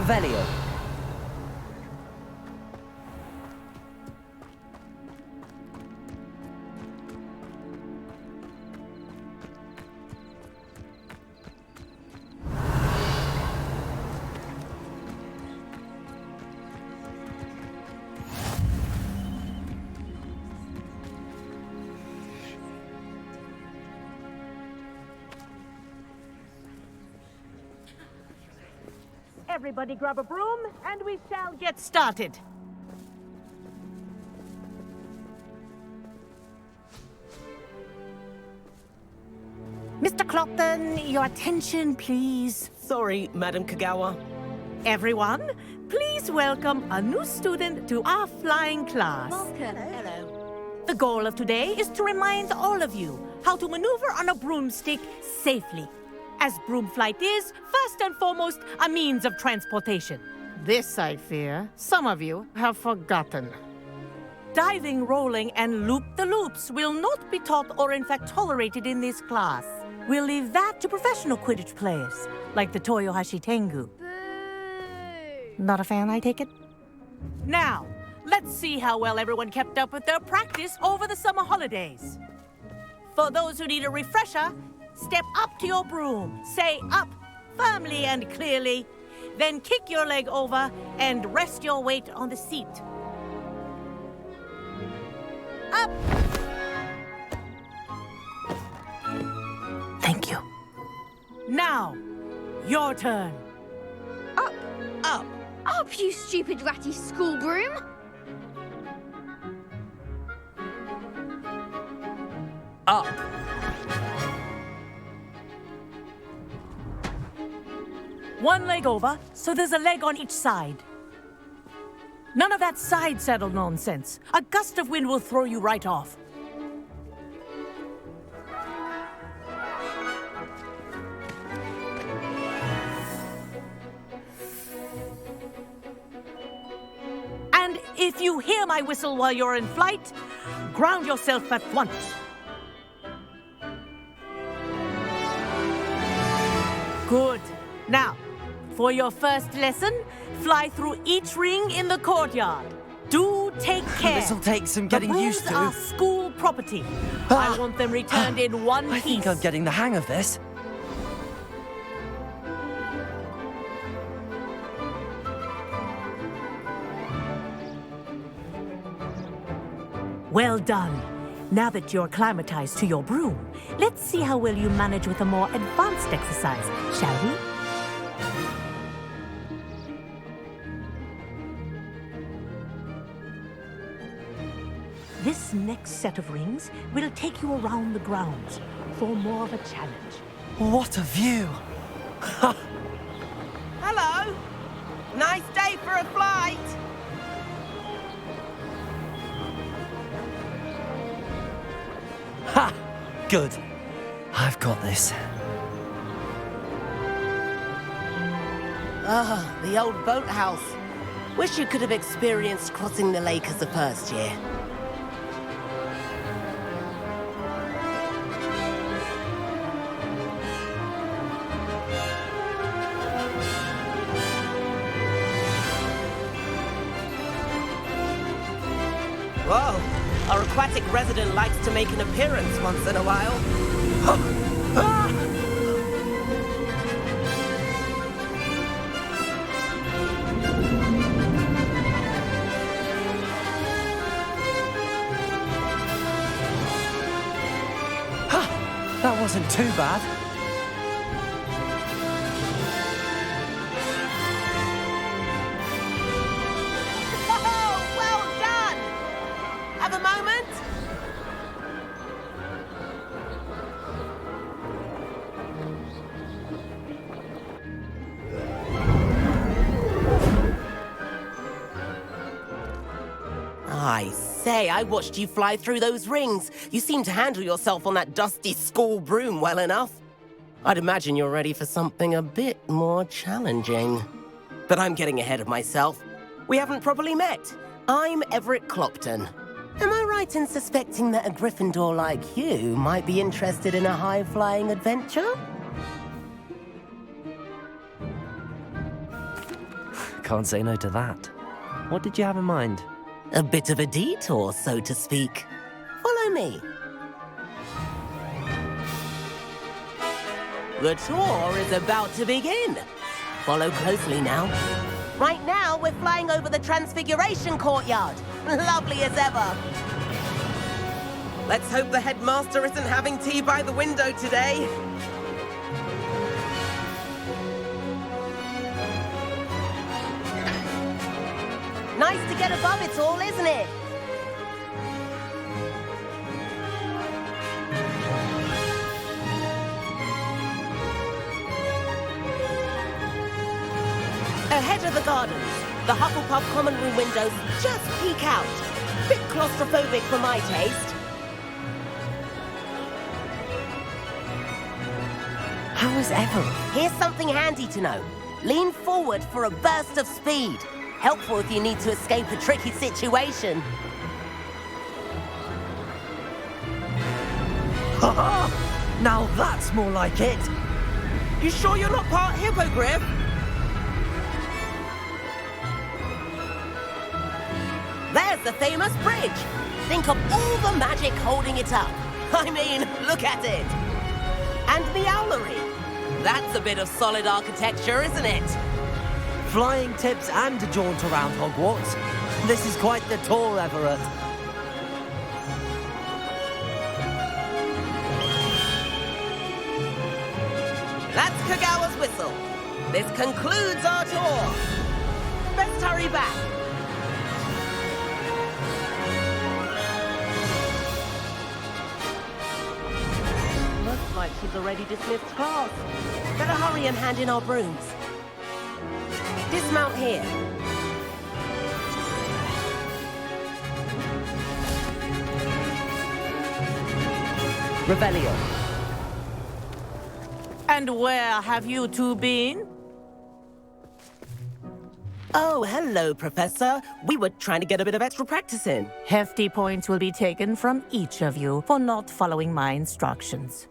Revelio. Everybody grab a broom, and we shall get started. Mr. Clopton, your attention, please. Sorry, Madam Kagawa. Everyone, please welcome a new student to our flying class. Welcome. Hello. The goal of today is to remind all of you how to maneuver on a broomstick safely, as broom flight is, first and foremost, a means of transportation. This, I fear, some of you have forgotten. Diving, rolling, and loop-the-loops will not be taught or in fact tolerated in this class. We'll leave that to professional Quidditch players, like the Toyohashi Tengu. Boo! Not a fan, I take it? Now, let's see how well everyone kept up with their practice over the summer holidays. For those who need a refresher, step up to your broom, say up firmly and clearly, then kick your leg over and rest your weight on the seat. Up! Thank you. Now, your turn. Up! Up! Up, you stupid ratty school broom! Up! One leg over, so there's a leg on each side. None of that side saddle nonsense. A gust of wind will throw you right off. And if you hear my whistle while you're in flight, ground yourself at once. Good. Now, for your first lesson, fly through each ring in the courtyard. Do take care. This'll take some getting used to. The brooms are school property. Ah. I want them returned in one I piece. think I'm getting the hang of this. Well done. Now that you're acclimatized to your broom, let's see how well you manage with a more advanced exercise, shall we? This next set of rings will take you around the grounds for more of a challenge. What a view! Hello! Nice day for a flight! Ha! Good. I've got this. Ah, the old boathouse. Wish you could have experienced crossing the lake as a first year. Whoa! Our aquatic resident likes to make an appearance once in a while. That wasn't too bad. Oh, well done! Have a moment? I say, I watched you fly through those rings. You seem to handle yourself on that dusty school broom well enough. I'd imagine you're ready for something a bit more challenging. But I'm getting ahead of myself. We haven't properly met. I'm Everett Clopton. Am I right in suspecting that a Gryffindor like you might be interested in a high-flying adventure? Can't say no to that. What did you have in mind? A bit of a detour, so to speak. Follow me. The tour is about to begin. Follow closely now. Right now, we're flying over the Transfiguration Courtyard. Lovely as ever. Let's hope the headmaster isn't having tea by the window today. Nice to get above it all, isn't it? Ahead of the gardens, the Hufflepuff common room windows just peek out. Bit claustrophobic for my taste. How is Evelyn? Here's something handy to know. Lean forward for a burst of speed. Helpful if you need to escape a tricky situation. Ha-ha! Now that's more like it! You sure you're not part hippogriff? There's the famous bridge. Think of all the magic holding it up. I mean, look at it. And the owlery. That's a bit of solid architecture, isn't it? Flying tips and a jaunt around Hogwarts. This is quite the tour, Everett. That's Kagawa's whistle. This concludes our tour. Best hurry back. Looks like she's already dismissed class. Better hurry and hand in our brooms. Dismount here. Revelio. And where have you two been? Oh, hello, Professor. We were trying to get a bit of extra practice in. Hefty points will be taken from each of you for not following my instructions.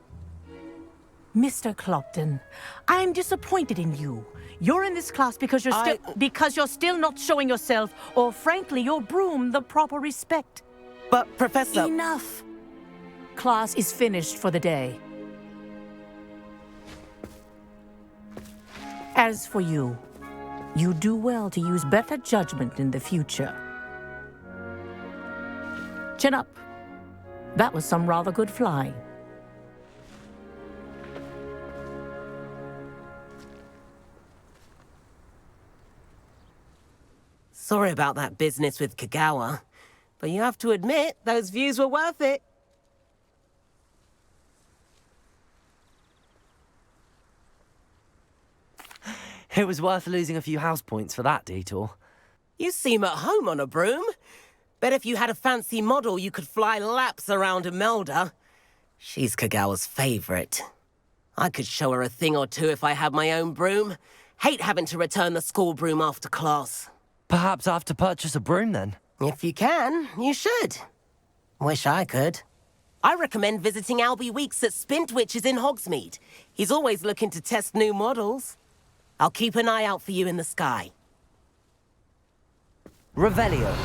Mr. Clopton, I'm disappointed in you. You're in this class because you're still not showing yourself, or frankly, your broom, the proper respect. But, Professor... Enough. Class is finished for the day. As for you, you do well to use better judgment in the future. Chin up. That was some rather good flying. Sorry about that business with Kagawa, but you have to admit, those views were worth it. It was worth losing a few house points for that detour. You seem at home on a broom. Bet if you had a fancy model, you could fly laps around Imelda. She's Kagawa's favorite. I could show her a thing or two if I had my own broom. Hate having to return the school broom after class. Perhaps I have to purchase a broom then. If you can, you should. Wish I could. I recommend visiting Albie Weeks at Spintwitches in Hogsmeade. He's always looking to test new models. I'll keep an eye out for you in the sky. Revelio.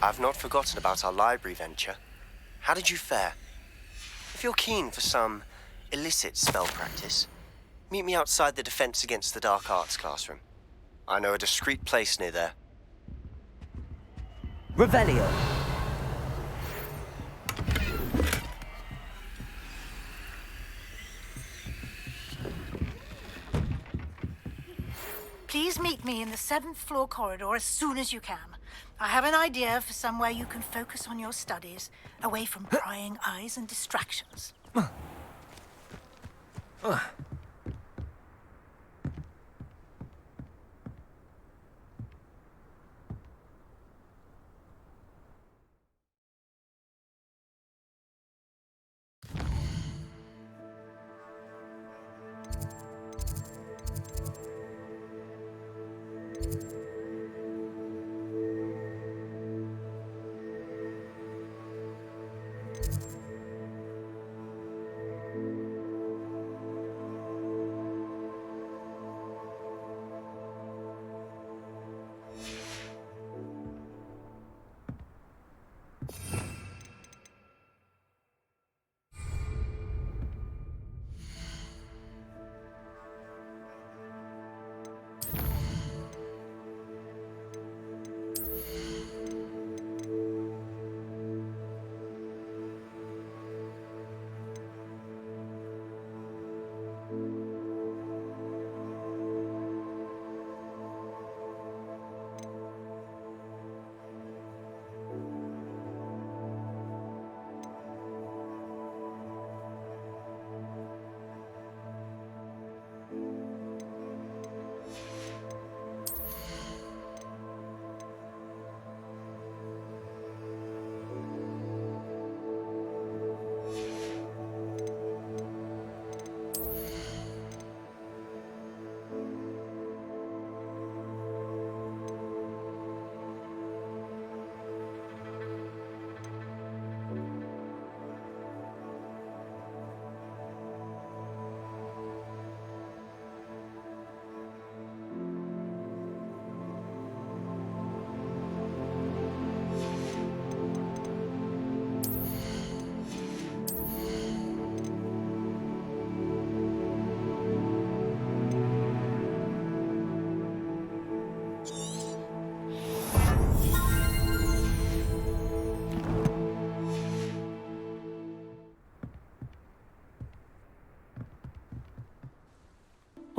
I've not forgotten about our library venture. How did you fare? If you're keen for some illicit spell practice, meet me outside the Defense Against the Dark Arts classroom. I know a discreet place near there. Revelio. Please meet me in the 7th floor corridor as soon as you can. I have an idea for somewhere you can focus on your studies, away from prying eyes and distractions.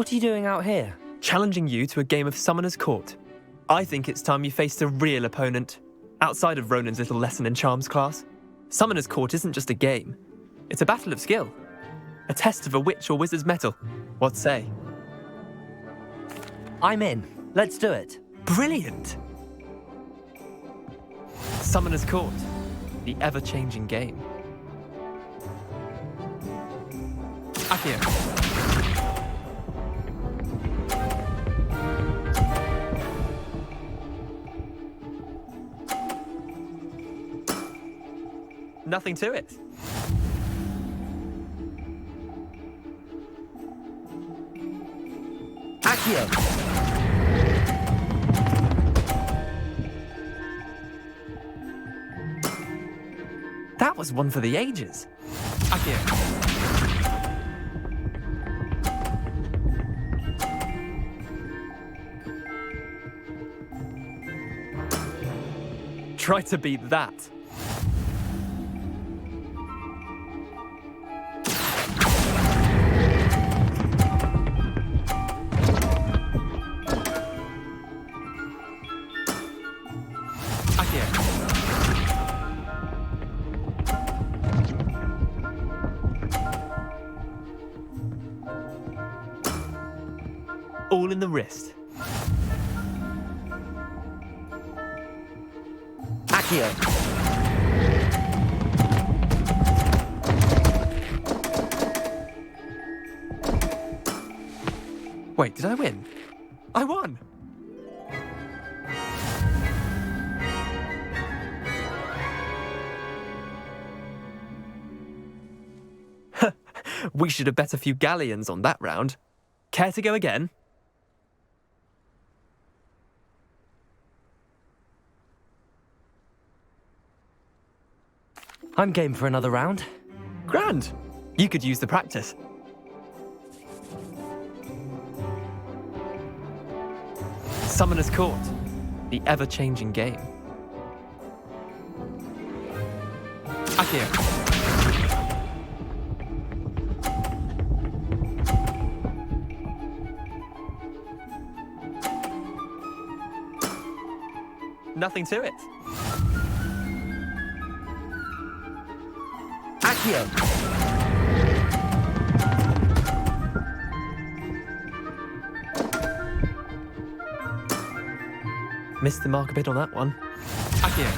What are you doing out here? Challenging you to a game of Summoner's Court. I think it's time you faced a real opponent, outside of Ronan's little lesson in charms class. Summoner's Court isn't just a game. It's a battle of skill. A test of a witch or wizard's mettle. What say? I'm in. Let's do it. Brilliant! Summoner's Court, the ever-changing game. Akio. Nothing to it. Akio. That was one for the ages. Akio. Try to beat that. All in the wrist. Akio. Wait, did I win? I won! We should have bet a few galleons on that round. Care to go again? I'm game for another round. Grand! You could use the practice. Summoner's Court, the ever-changing game. Akio. Nothing to it. Akio. Missed the mark a bit on that one. Akio.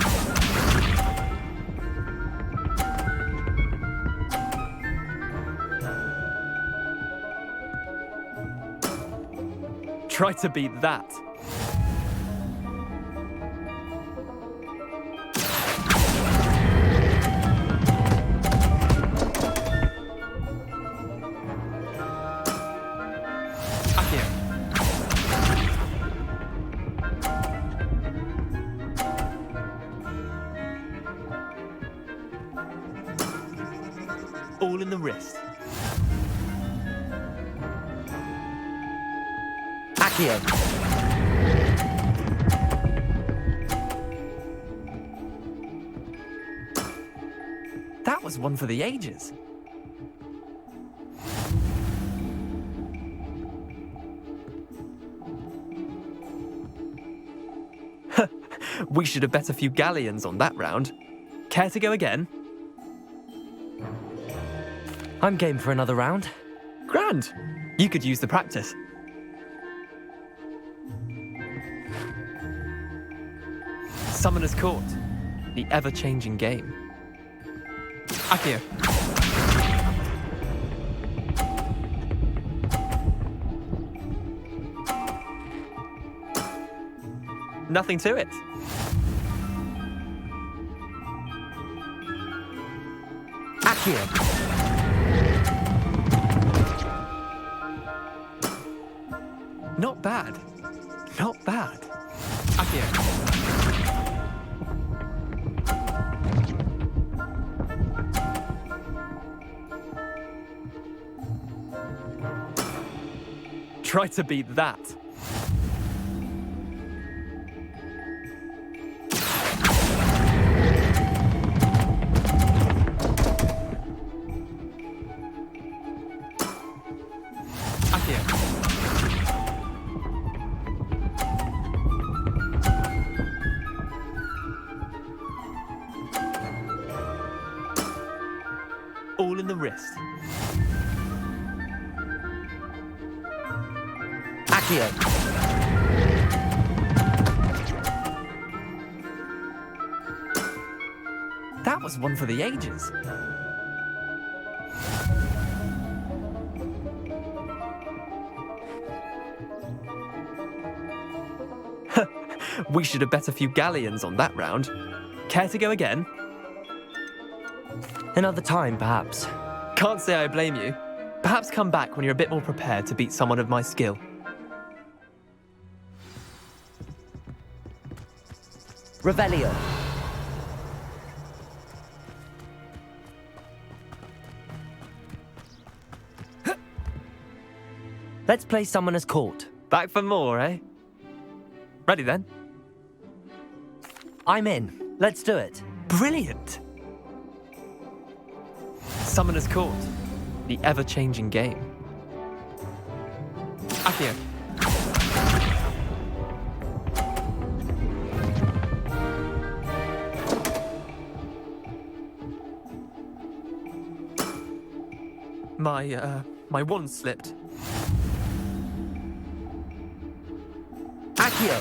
Try to beat that. All in the wrist. Accio. That was one for the ages. We should have bet a few galleons on that round. Care to go again? I'm game for another round. Grand. You could use the practice. Summoner's Court. The ever-changing game. Accio. Nothing to it. Accio. Not bad. Not bad. Accio. Try to beat that. All in the wrist. Accio. That was one for the ages. We should have bet a few galleons on that round. Care to go again? Another time, perhaps. Can't say I blame you. Perhaps come back when you're a bit more prepared to beat someone of my skill. Revelio. Let's play Summoner's Court. Back for more, eh? Ready then? I'm in. Let's do it. Brilliant! Summoner's Court. The ever-changing game. Accio. My wand slipped. Accio.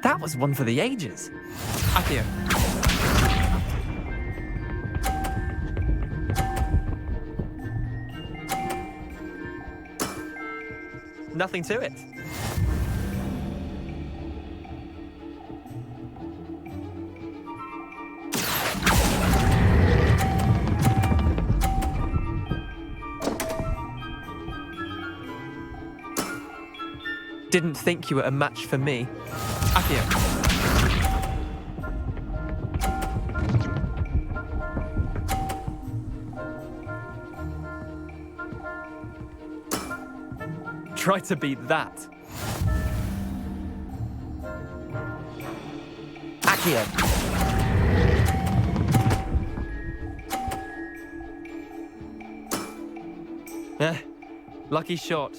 That was one for the ages. Accio. Nothing to it. Didn't think you were a match for me. Accio. Try to beat that. Accio. Lucky shot.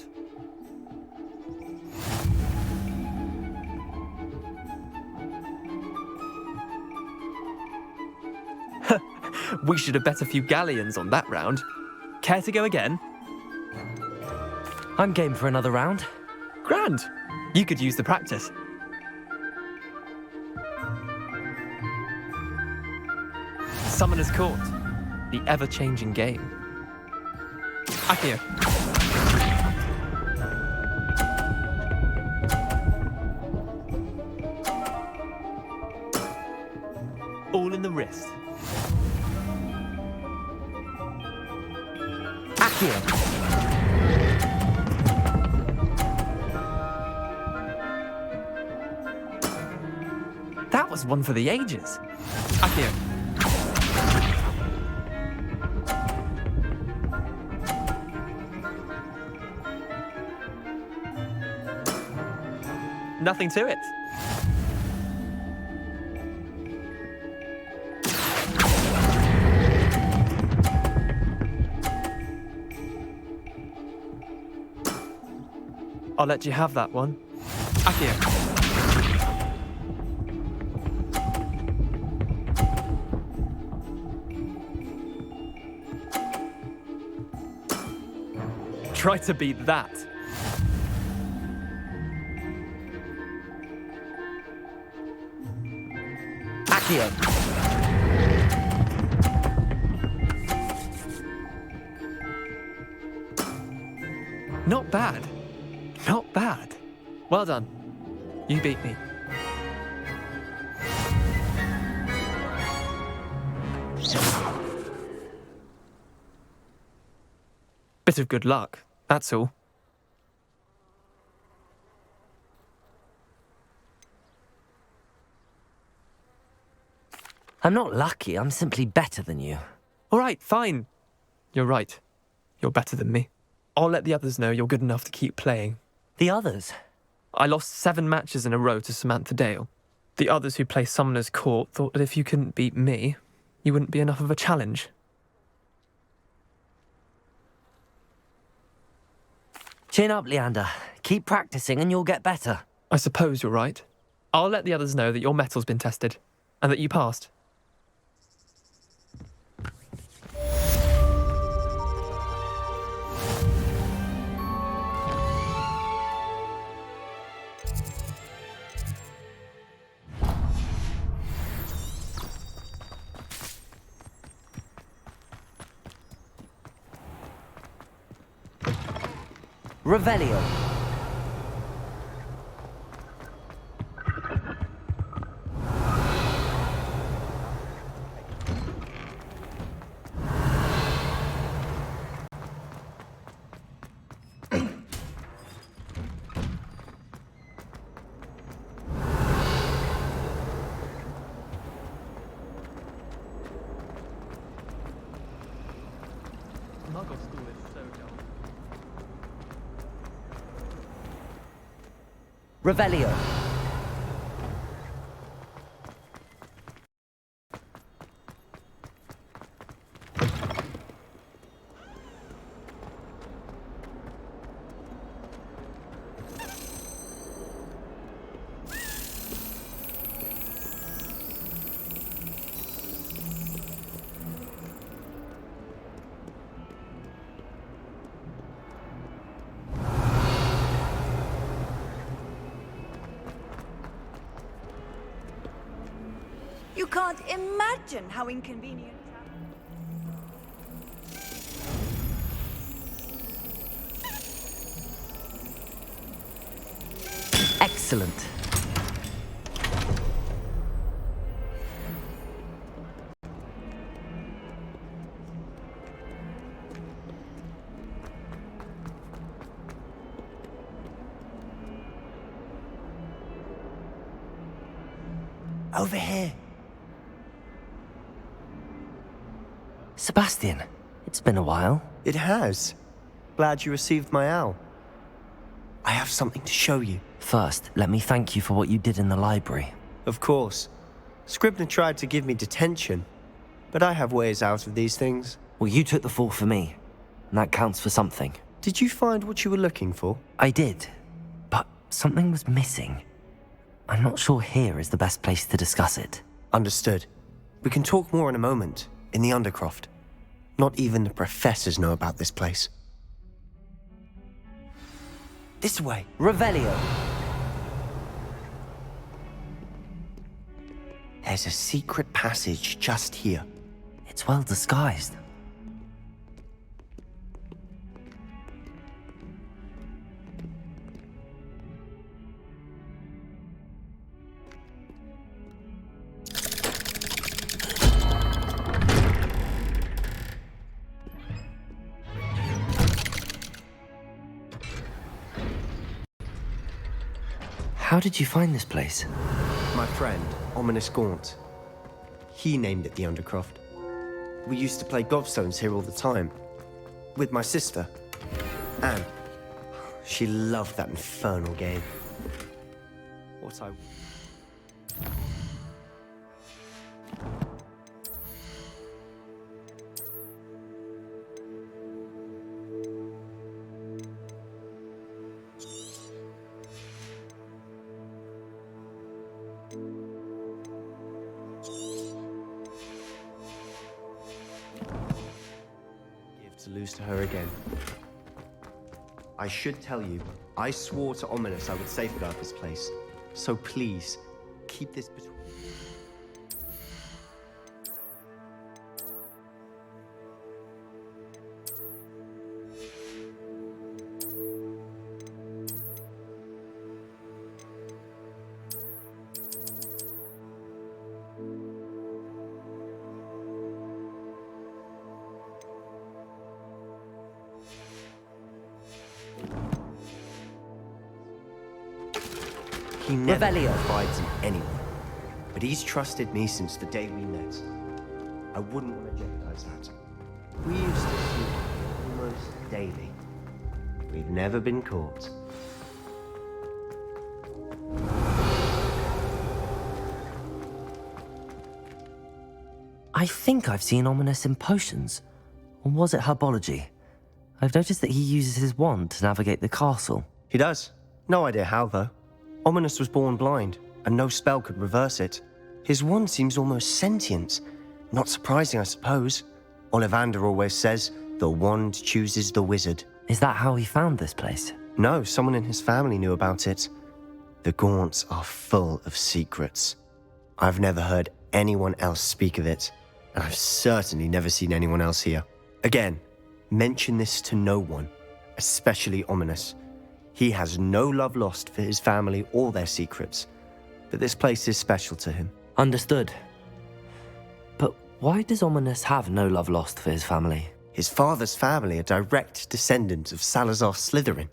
We should have bet a few galleons on that round. Care to go again? I'm game for another round. Grand. You could use the practice. Summoner's Court. The ever-changing game. Accio. All in the wrist. Accio. That was one for the ages. Akio. Nothing to it. I'll let you have that one. Akio. Try to beat that. Akio. Not bad. Not bad. Well done. You beat me. Bit of good luck, that's all. I'm not lucky, I'm simply better than you. All right, fine. You're right. You're better than me. I'll let the others know you're good enough to keep playing. The others? I lost 7 matches in a row to Samantha Dale. The others who play Summoner's Court thought that if you couldn't beat me, you wouldn't be enough of a challenge. Chin up, Leander. Keep practicing and you'll get better. I suppose you're right. I'll let the others know that your metal's been tested, and that you passed. Revelio. Revelio. You can't imagine how inconvenient. Excellent. Over here. Sebastian, it's been a while. It has. Glad you received my owl. I have something to show you. First, let me thank you for what you did in the library. Of course. Scribner tried to give me detention, but I have ways out of these things. Well, you took the fall for me, and that counts for something. Did you find what you were looking for? I did, but something was missing. I'm not sure here is the best place to discuss it. Understood. We can talk more in a moment, in the Undercroft. Not even the professors know about this place. This way. Revelio. There's a secret passage just here. It's well disguised. How did you find this place? My friend, ominous gaunt. He named it the Undercroft. We used to play gobstones here all the time. With my sister, Anne. She loved that infernal game. What I... to lose to her again. I should tell you, I swore to Ominous I would safeguard this place. So please, keep this between... He never confides in anyone, but he's trusted me since the day we met. I wouldn't want to jeopardize that. We used to shoot almost daily. We've never been caught. I think I've seen Ominous in potions. Or was it herbology? I've noticed that he uses his wand to navigate the castle. He does. No idea how, though. Ominous was born blind, and no spell could reverse it. His wand seems almost sentient. Not surprising, I suppose. Ollivander always says, the wand chooses the wizard. Is that how he found this place? No, someone in his family knew about it. The Gaunts are full of secrets. I've never heard anyone else speak of it, and I've certainly never seen anyone else here. Again, mention this to no one, especially Ominous. He has no love lost for his family or their secrets, but this place is special to him. Understood. But why does Ominous have no love lost for his family? His father's family are direct descendants of Salazar Slytherin,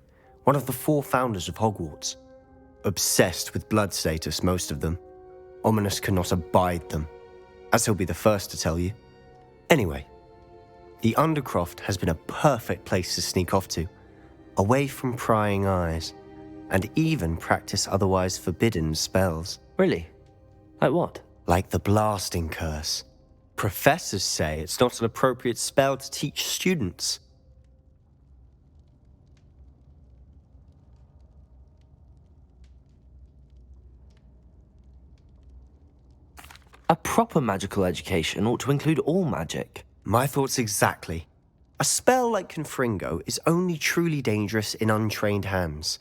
one of the 4 founders of Hogwarts. Obsessed with blood status, most of them. Ominous cannot abide them, as he'll be the first to tell you. Anyway, the Undercroft has been a perfect place to sneak off to, away from prying eyes, and even practice otherwise forbidden spells. Really? Like what? Like the blasting curse. Professors say it's not an appropriate spell to teach students. A proper magical education ought to include all magic. My thoughts exactly. A spell like Confringo is only truly dangerous in untrained hands.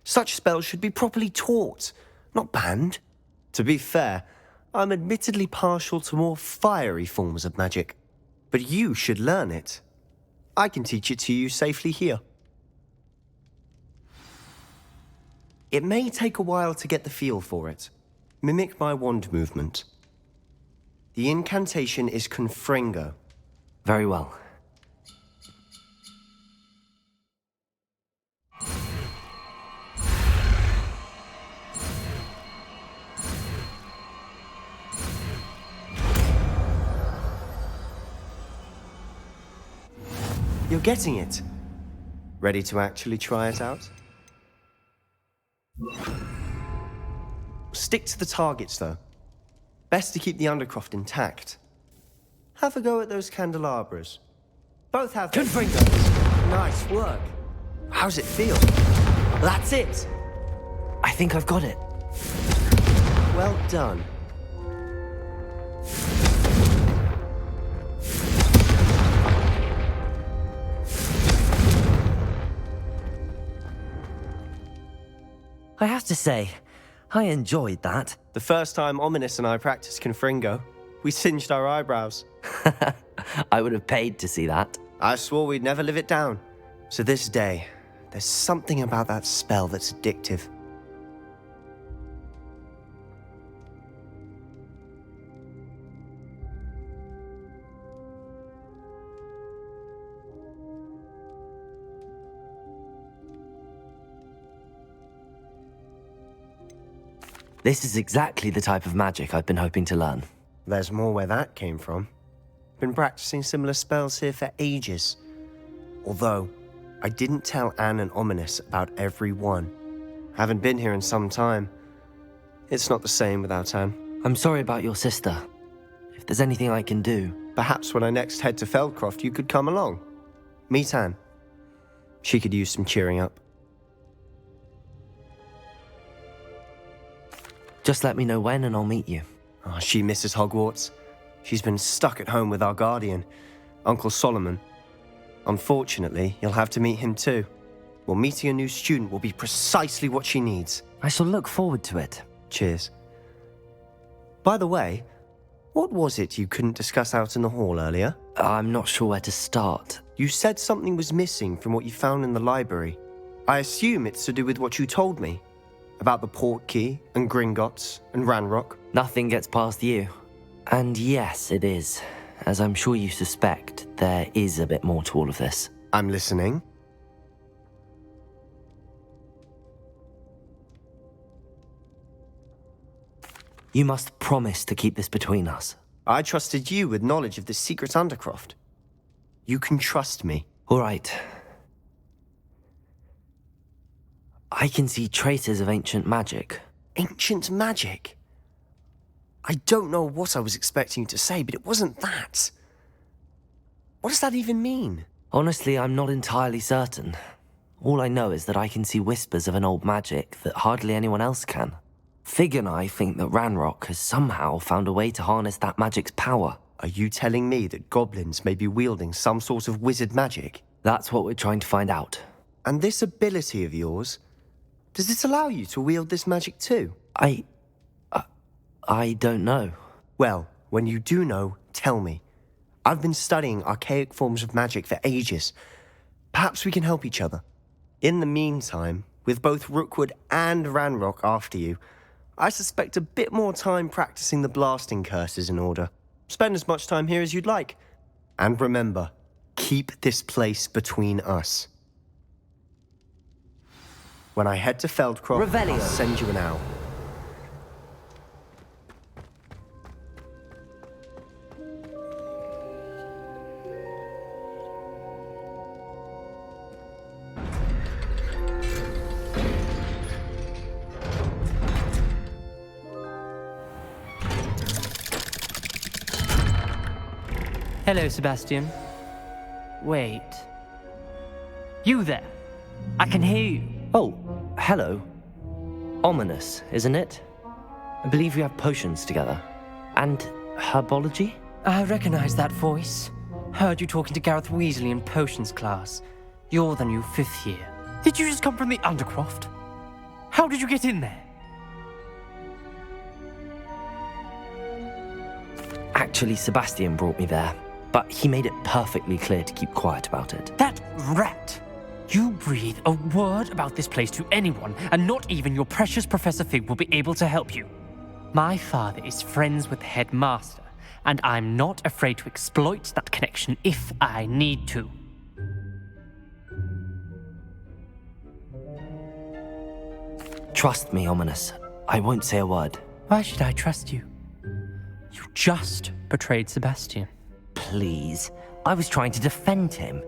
Such spells should be properly taught, not banned. To be fair, I'm admittedly partial to more fiery forms of magic, but you should learn it. I can teach it to you safely here. It may take a while to get the feel for it. Mimic my wand movement. The incantation is Confringo. Very well. You're getting it. Ready to actually try it out? Stick to the targets, though. Best to keep the Undercroft intact. Have a go at those candelabras. Both have... Confringo! Nice work. How's it feel? That's it! I think I've got it. Well done. I have to say, I enjoyed that. The first time Ominous and I practiced Confringo, we singed our eyebrows. I would have paid to see that. I swore we'd never live it down. To this day, there's something about that spell that's addictive. This is exactly the type of magic I've been hoping to learn. There's more where that came from. Been practicing similar spells here for ages. Although, I didn't tell Anne and Ominous about every one. Haven't been here in some time. It's not the same without Anne. I'm sorry about your sister. If there's anything I can do... Perhaps when I next head to Feldcroft, you could come along. Meet Anne. She could use some cheering up. Just let me know when and I'll meet you. Oh, she misses Hogwarts. She's been stuck at home with our guardian, Uncle Solomon. Unfortunately, you'll have to meet him too. Well, meeting a new student will be precisely what she needs. I shall look forward to it. Cheers. By the way, what was it you couldn't discuss out in the hall earlier? I'm not sure where to start. You said something was missing from what you found in the library. I assume it's to do with what you told me. About the port key, and Gringotts, and Ranrock. Nothing gets past you. And yes, it is. As I'm sure you suspect, there is a bit more to all of this. I'm listening. You must promise to keep this between us. I trusted you with knowledge of this secret Undercroft. You can trust me. All right. I can see traces of ancient magic. Ancient magic? I don't know what I was expecting you to say, but it wasn't that. What does that even mean? Honestly, I'm not entirely certain. All I know is that I can see whispers of an old magic that hardly anyone else can. Fig and I think that Ranrock has somehow found a way to harness that magic's power. Are you telling me that goblins may be wielding some sort of wizard magic? That's what we're trying to find out. And this ability of yours, does it allow you to wield this magic too? I don't know. Well, when you do know, tell me. I've been studying archaic forms of magic for ages. Perhaps we can help each other. In the meantime, with both Rookwood and Ranrock after you, I suspect a bit more time practicing the blasting curse is in order. Spend as much time here as you'd like. And remember, keep this place between us. When I head to Feldcroft, Revelio. I'll send you an owl. Hello, Sebastian. Wait. You there? I can hear you. Oh, hello. Ominous, isn't it? I believe we have potions together. And herbology? I recognize that voice. Heard you talking to Gareth Weasley in potions class. You're the new 5th year. Did you just come from the Undercroft? How did you get in there? Actually, Sebastian brought me there. But he made it perfectly clear to keep quiet about it. That rat! You breathe a word about this place to anyone, and not even your precious Professor Fig will be able to help you. My father is friends with the headmaster, and I'm not afraid to exploit that connection if I need to. Trust me, Ominous. I won't say a word. Why should I trust you? You just betrayed Sebastian. Please. I was trying to defend him.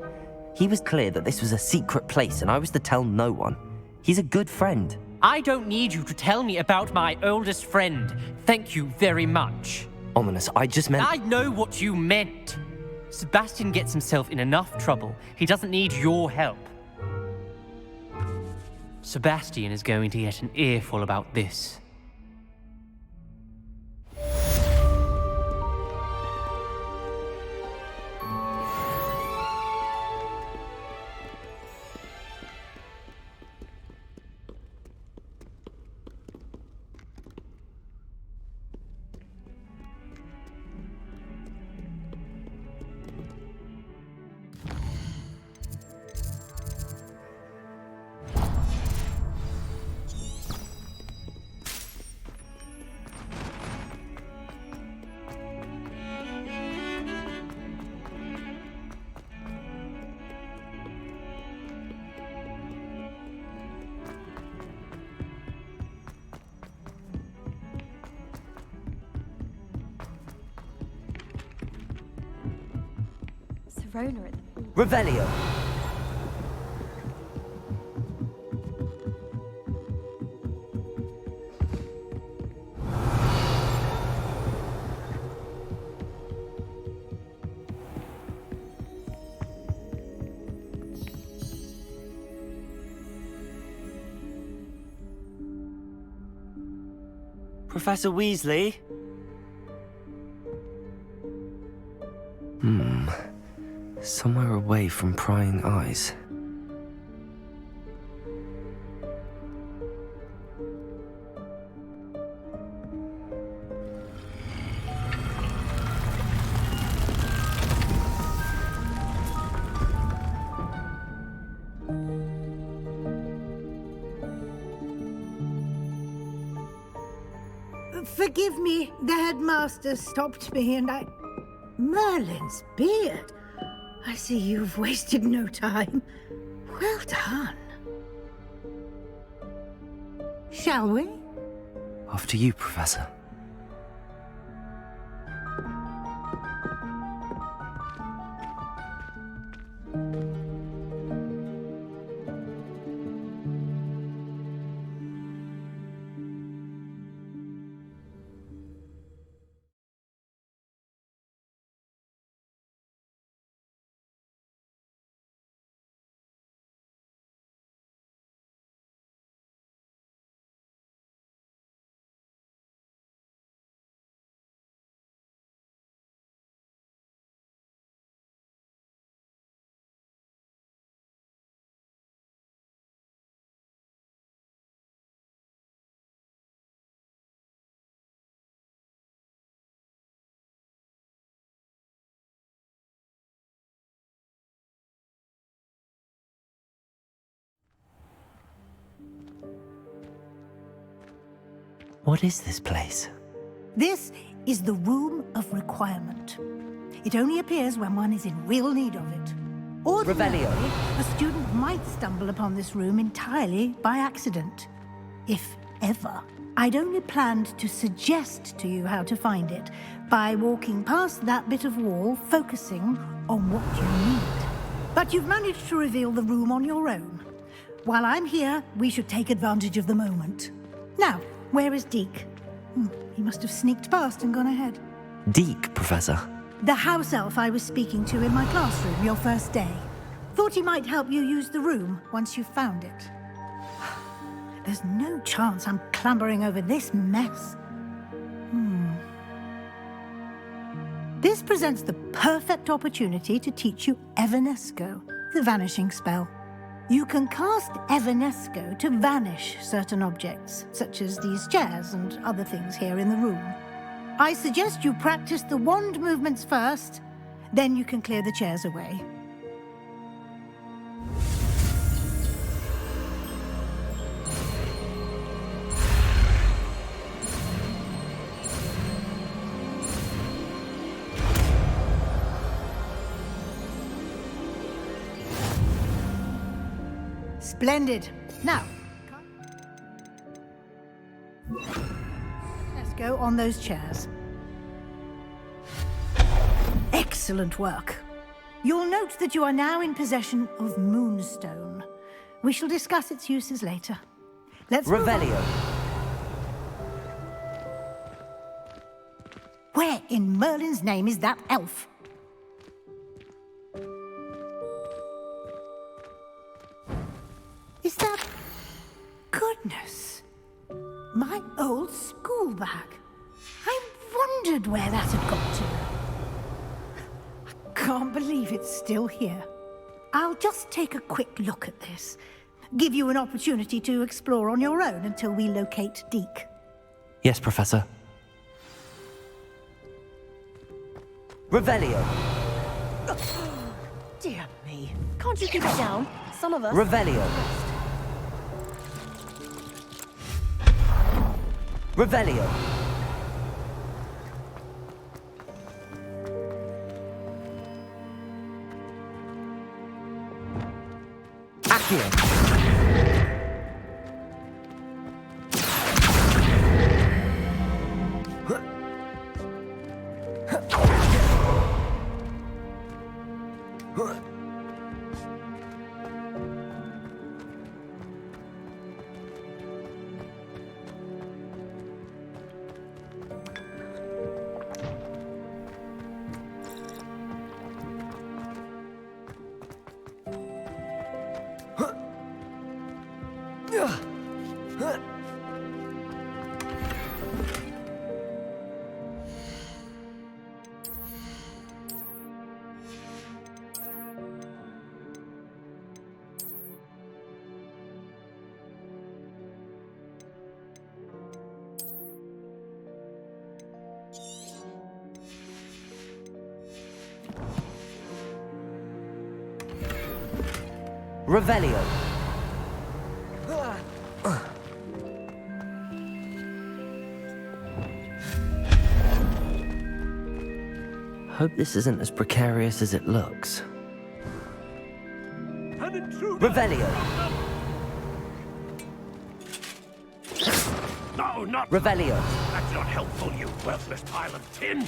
He was clear that this was a secret place and I was to tell no one. He's a good friend. I don't need you to tell me about my oldest friend. Thank you very much. Ominous, I just meant... I know what you meant. Sebastian gets himself in enough trouble. He doesn't need your help. Sebastian is going to get an earful about this. Verona at the Revelio. Professor Weasley? Somewhere away from prying eyes. Forgive me, the headmaster stopped me and I... Merlin's beard. I see you've wasted no time. Well done. Shall we? After you, Professor. What is this place? This is the Room of Requirement. It only appears when one is in real need of it. Ordinarily, a student might stumble upon this room entirely by accident. If ever. I'd only planned to suggest to you how to find it by walking past that bit of wall, focusing on what you need. But you've managed to reveal the room on your own. While I'm here, we should take advantage of the moment. Now, where is Deke? He must have sneaked past and gone ahead. Deke, Professor. The house elf I was speaking to in my classroom your first day. Thought he might help you use the room once you found it. There's no chance I'm clambering over this mess. This presents the perfect opportunity to teach you Evanesco, the vanishing spell. You can cast Evanesco to vanish certain objects, such as these chairs and other things here in the room. I suggest you practice the wand movements first, then you can clear the chairs away. Splendid. Now, let's go on those chairs. Excellent work. You'll note that you are now in possession of Moonstone. We shall discuss its uses later. Let's move on. Revelio. Where in Merlin's name is that elf? Is that... Goodness. My old school bag. I wondered where that had got to. I can't believe it's still here. I'll just take a quick look at this. Give you an opportunity to explore on your own until we locate Deke. Yes, Professor. Revelio. Dear me. Can't you keep it down? Some of us... Revelio. Revelio. Accio. Revelio. Hope this isn't as precarious as it looks. Revelio. No, not... Revelio. That's not helpful, you worthless pile of tin!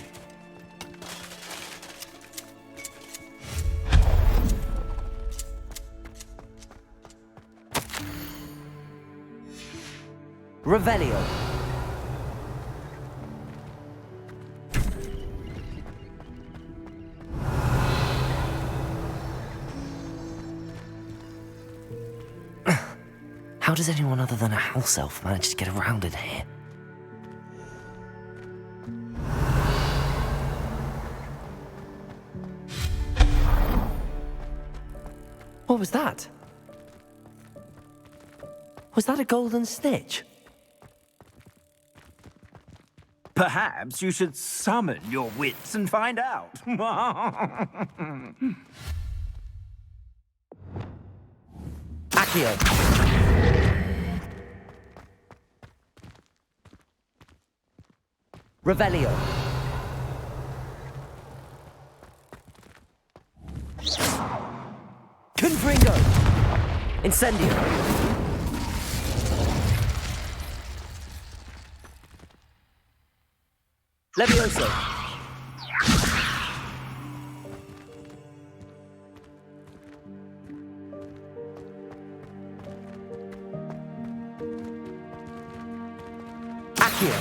Revelio. How does anyone other than a house elf manage to get around in here? What was that? Was that a golden snitch? Perhaps you should summon your wits and find out. Accio. Revelio. Confringo. Incendio. Levioso. Accio.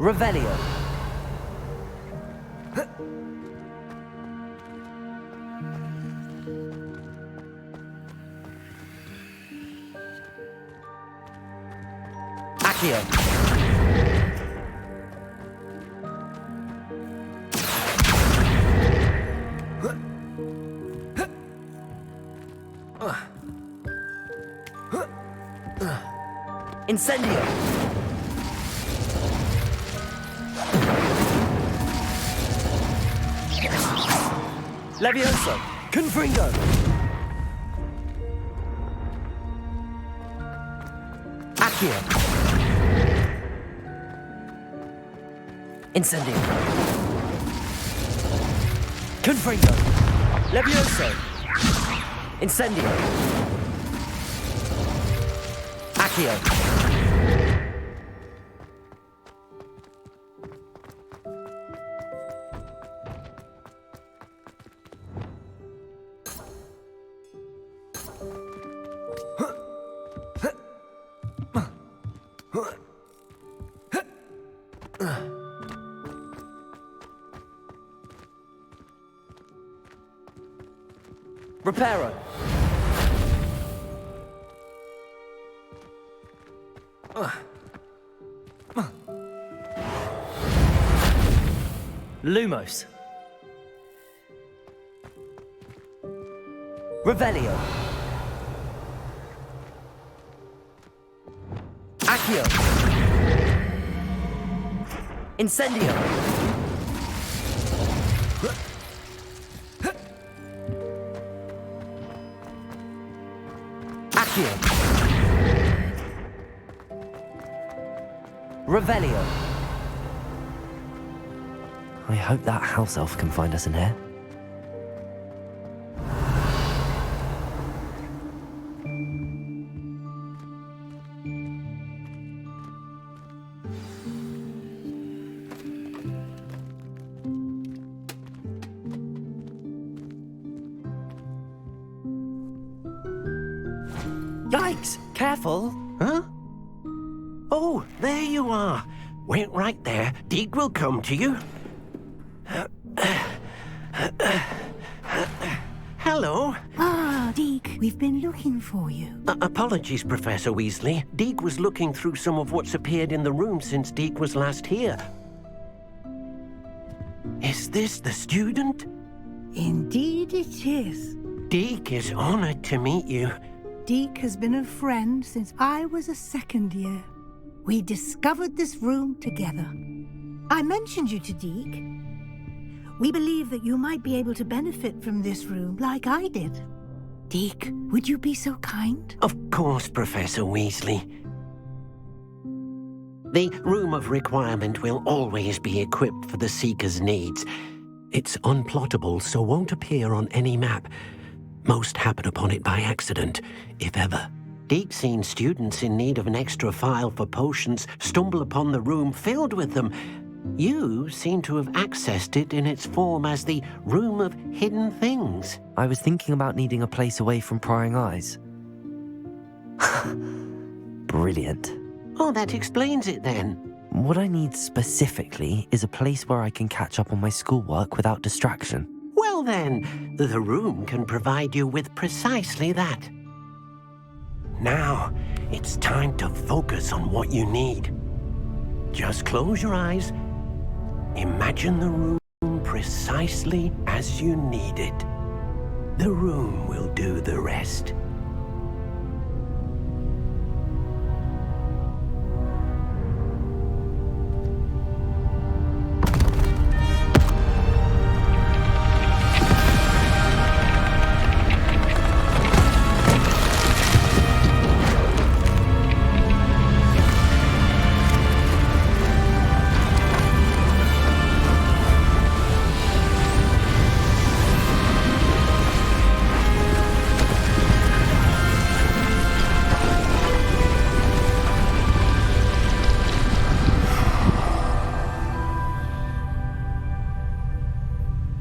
Revelio. Accio. Incendio. Levioso. Confringo. Accio. Incendio. Confringo. Levioso. Incendio. Accio. Reparo. Lumos. Revelio. Accio. Incendio. Accio. Revelio. I hope that house elf can find us in here. Yikes! Careful! Huh? Oh, there you are. Wait right there. Deek will come to you. Hello. Ah, Deke, we've been looking for you. Apologies, Professor Weasley. Deek was looking through some of what's appeared in the room since Deek was last here. Is this the student? Indeed it is. Deke is honored to meet you. Deke has been a friend since I was a second year. We discovered this room together. I mentioned you to Deke. We believe that you might be able to benefit from this room like I did. Deke, would you be so kind? Of course, Professor Weasley. The Room of Requirement will always be equipped for the Seeker's needs. It's unplottable, so won't appear on any map. Most happen upon it by accident, if ever. Deke's seen students in need of an extra file for potions stumble upon the room filled with them. You seem to have accessed it in its form as the Room of Hidden Things. I was thinking about needing a place away from prying eyes. Brilliant. Oh, that explains it then. What I need specifically is a place where I can catch up on my schoolwork without distraction. Well then, the room can provide you with precisely that. Now, it's time to focus on what you need. Just close your eyes. Imagine the room precisely as you need it. The room will do the rest.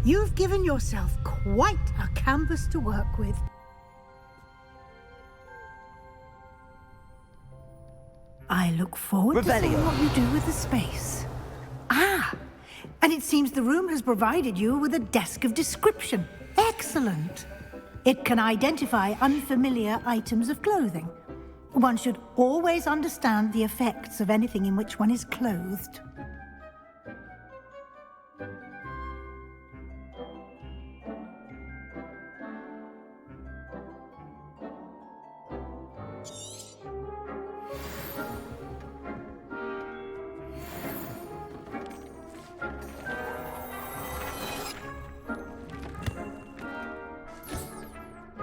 You've given yourself quite a canvas to work with. I look forward to seeing what you do with the space. Ah, and it seems the room has provided you with a desk of description. Excellent. It can identify unfamiliar items of clothing. One should always understand the effects of anything in which one is clothed.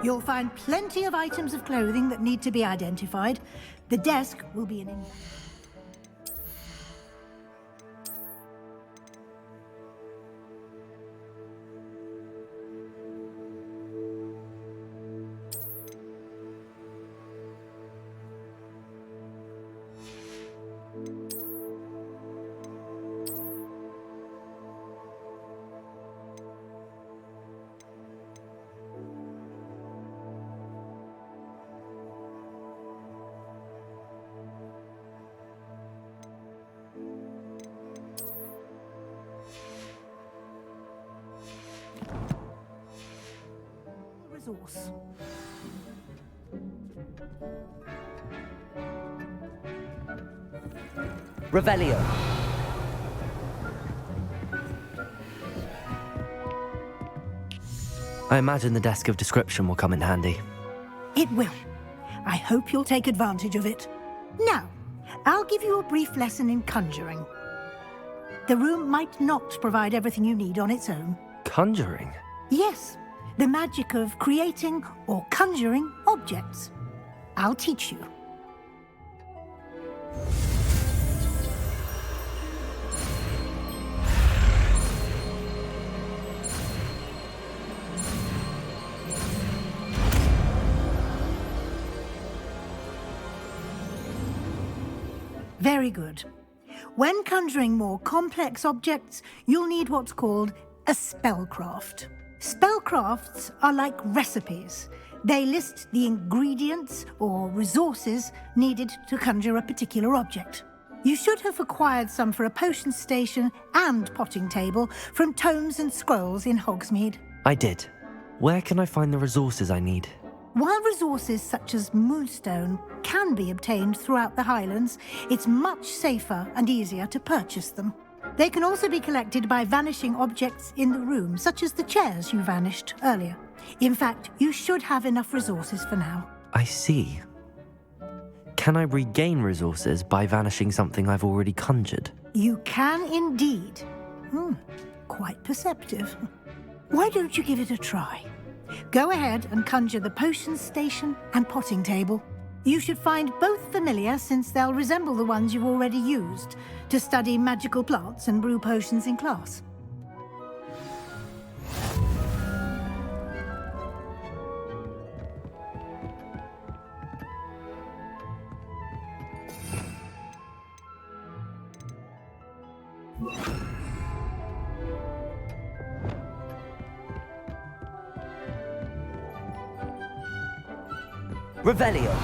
You'll find plenty of items of clothing that need to be identified. The desk will be an... resource. Revelio. I imagine the desk of description will come in handy. It will. I hope you'll take advantage of it. Now, I'll give you a brief lesson in conjuring. The room might not provide everything you need on its own. Conjuring? Yes, the magic of creating or conjuring objects. I'll teach you. Very good. When conjuring more complex objects, you'll need what's called a spellcraft. Spellcrafts are like recipes. They list the ingredients or resources needed to conjure a particular object. You should have acquired some for a potion station and potting table from tomes and scrolls in Hogsmeade. I did. Where can I find the resources I need? While resources such as moonstone can be obtained throughout the Highlands, it's much safer and easier to purchase them. They can also be collected by vanishing objects in the room, such as the chairs you vanished earlier. In fact, you should have enough resources for now. I see. Can I regain resources by vanishing something I've already conjured? You can indeed. Quite perceptive. Why don't you give it a try? Go ahead and conjure the potions station and potting table. You should find both familiar, since they'll resemble the ones you've already used to study magical plants and brew potions in class. Revelio.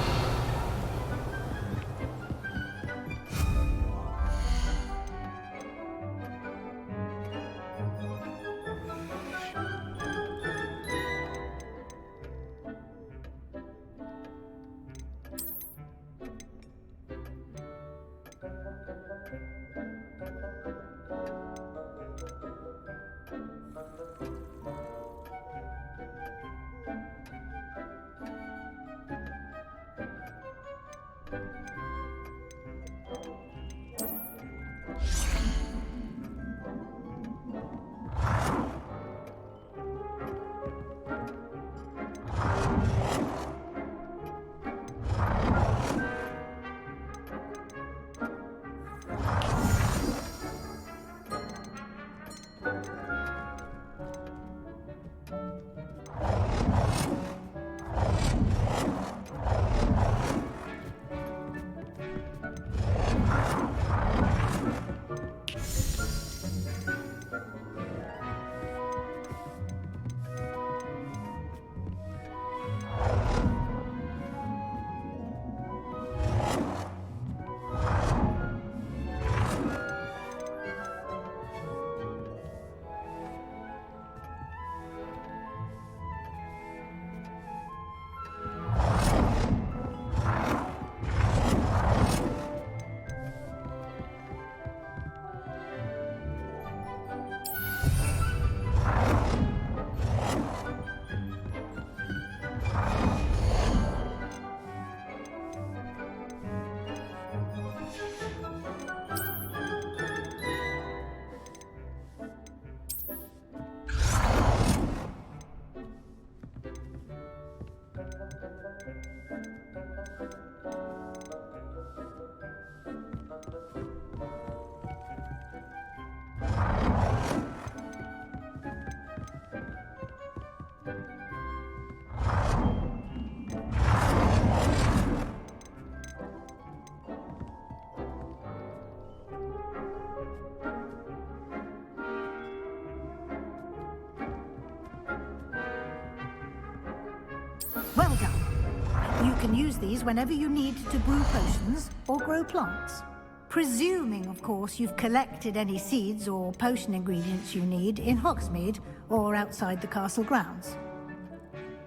Well done. You can use these whenever you need to brew potions or grow plants. Presuming, of course, you've collected any seeds or potion ingredients you need in Hogsmeade or outside the castle grounds.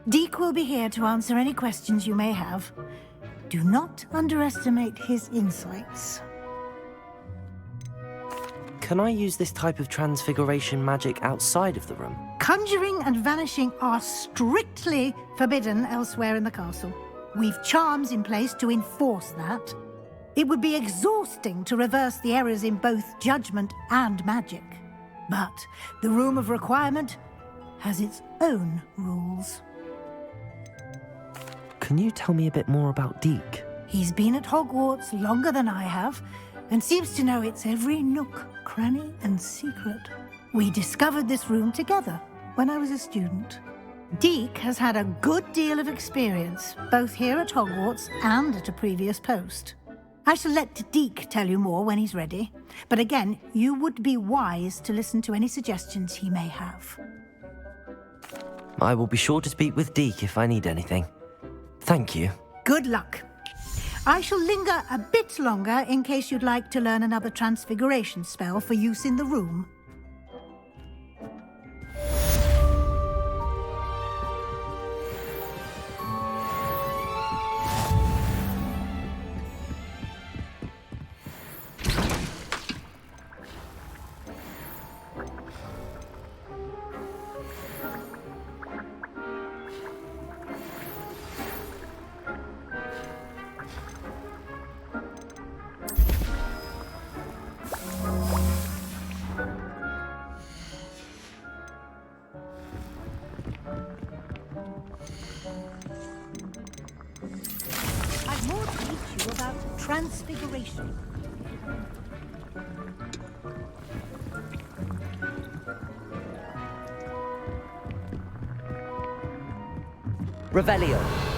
Deke will be here to answer any questions you may have. Do not underestimate his insights. Can I use this type of transfiguration magic outside of the room? Conjuring and vanishing are strictly forbidden elsewhere in the castle. We've charms in place to enforce that. It would be exhausting to reverse the errors in both judgment and magic. But the Room of Requirement has its own rules. Can you tell me a bit more about Deke? He's been at Hogwarts longer than I have, and seems to know its every nook, cranny, and secret. We discovered this room together when I was a student. Deke has had a good deal of experience, both here at Hogwarts and at a previous post. I shall let Deke tell you more when he's ready, but again, you would be wise to listen to any suggestions he may have. I will be sure to speak with Deke if I need anything. Thank you. Good luck. I shall linger a bit longer in case you'd like to learn another transfiguration spell for use in the room. you about transfiguration. Revelio.